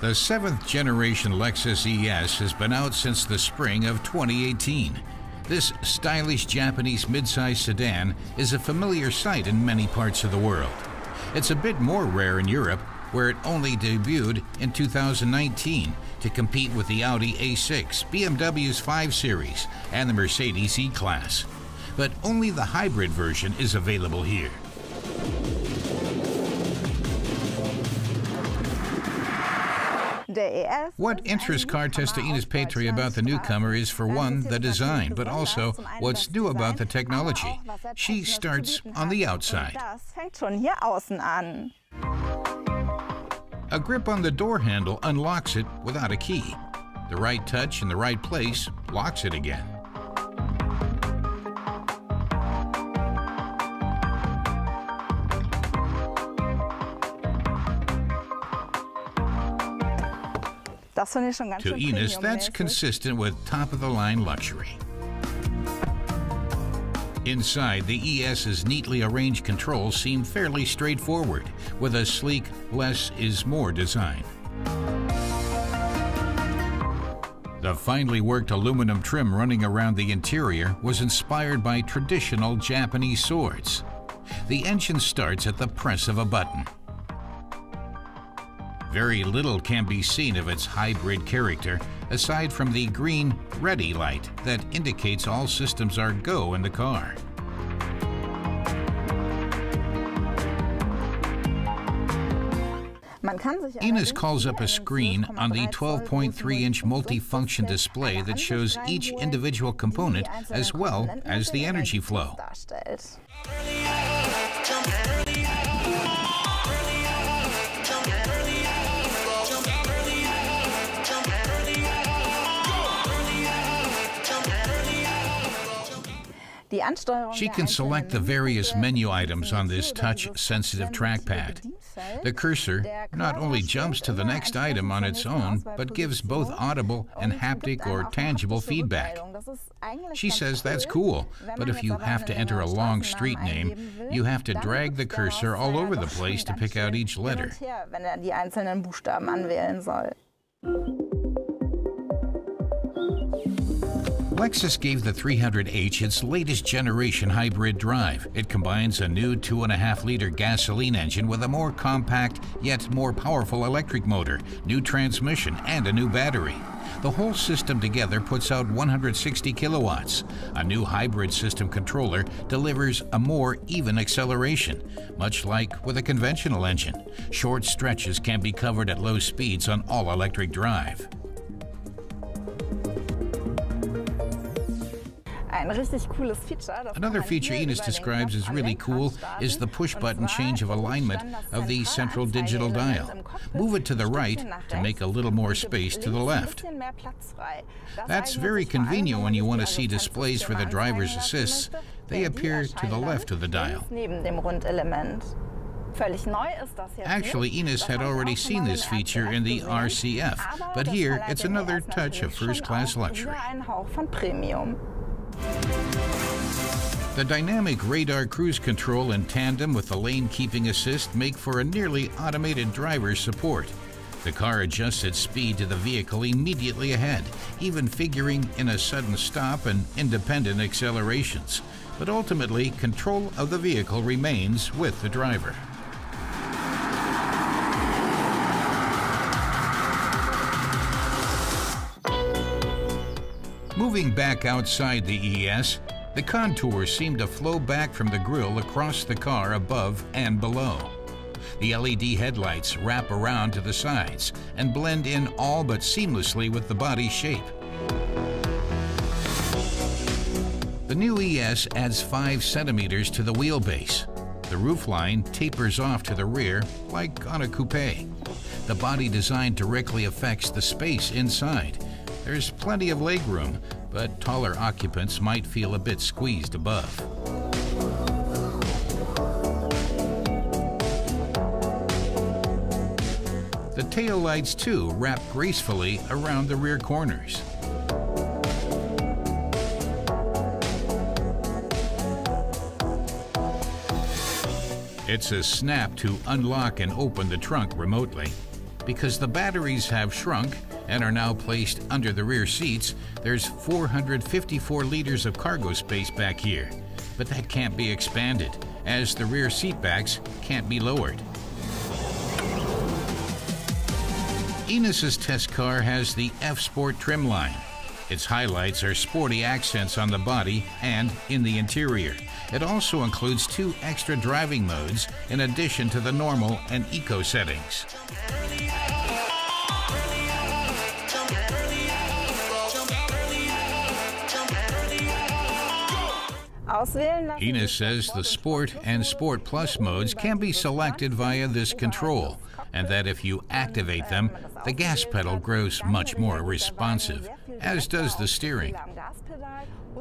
The 7th generation Lexus ES has been out since the spring of 2018. This stylish Japanese midsize sedan is a familiar sight in many parts of the world. It's a bit more rare in Europe, where it only debuted in 2019 to compete with the Audi A6, BMW's 5 Series, and the Mercedes E-Class. But only the hybrid version is available here. What interests car tester Ines Petri about the newcomer is, for one, the design, but also what's new about the technology. She starts on the outside. A grip on the door handle unlocks it without a key. The right touch in the right place locks it again. To Ines, that's consistent with top-of-the-line luxury. Inside, the ES's neatly arranged controls seem fairly straightforward, with a sleek, less is more design. The finely worked aluminum trim running around the interior was inspired by traditional Japanese swords. The engine starts at the press of a button. Very little can be seen of its hybrid character, aside from the green ready light that indicates all systems are go in the car. Ines calls up a screen on the 12.3-inch multifunction display that shows each individual component as well as the energy flow. She can select the various menu items on this touch-sensitive trackpad. The cursor not only jumps to the next item on its own, but gives both audible and haptic or tangible feedback. She says that's cool, but if you have to enter a long street name, you have to drag the cursor all over the place to pick out each letter. Lexus gave the 300h its latest generation hybrid drive. It combines a new 2.5-liter gasoline engine with a more compact yet more powerful electric motor, new transmission, and a new battery. The whole system together puts out 160 kilowatts. A new hybrid system controller delivers a more even acceleration, much like with a conventional engine. Short stretches can be covered at low speeds on all-electric drive. Another feature Ines describes as really cool is the push-button change of alignment of the central digital dial. Move it to the right to make a little more space to the left. That's very convenient when you want to see displays for the driver's assists. They appear to the left of the dial. Actually, Ines had already seen this feature in the RCF, but here it's another touch of first-class luxury. The dynamic radar cruise control in tandem with the lane-keeping assist make for a nearly automated driver's support. The car adjusts its speed to the vehicle immediately ahead, even figuring in a sudden stop and independent accelerations. But ultimately, control of the vehicle remains with the driver. Moving back outside the ES, the contours seem to flow back from the grille across the car above and below. The LED headlights wrap around to the sides and blend in all but seamlessly with the body shape. The new ES adds 5 centimeters to the wheelbase. The roofline tapers off to the rear like on a coupe. The body design directly affects the space inside. There's plenty of legroom, but taller occupants might feel a bit squeezed above. The taillights, too, wrap gracefully around the rear corners. It's a snap to unlock and open the trunk remotely. Because the batteries have shrunk and are now placed under the rear seats, there's 454 liters of cargo space back here. But that can't be expanded, as the rear seat backs can't be lowered. Ines' test car has the F-Sport trim line. Its highlights are sporty accents on the body and in the interior. It also includes 2 extra driving modes in addition to the normal and eco settings. Ines says the Sport and Sport Plus modes can be selected via this control, and that if you activate them, the gas pedal grows much more responsive, as does the steering.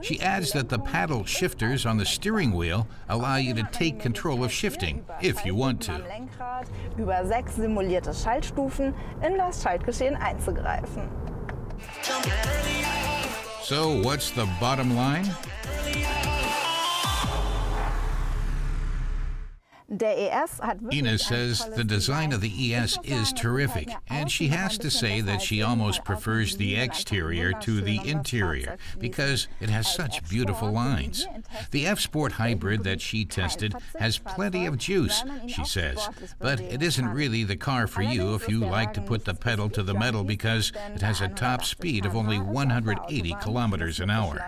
She adds that the paddle shifters on the steering wheel allow you to take control of shifting if you want to. Über 6 simulierte Schaltstufen in das Schaltgeschehen einzugreifen. So what's the bottom line? Ines says the design of the ES is terrific, and she has to say that she almost prefers the exterior to the interior because it has such beautiful lines. The F-Sport hybrid that she tested has plenty of juice, she says, but it isn't really the car for you if you like to put the pedal to the metal because it has a top speed of only 180 kilometers an hour.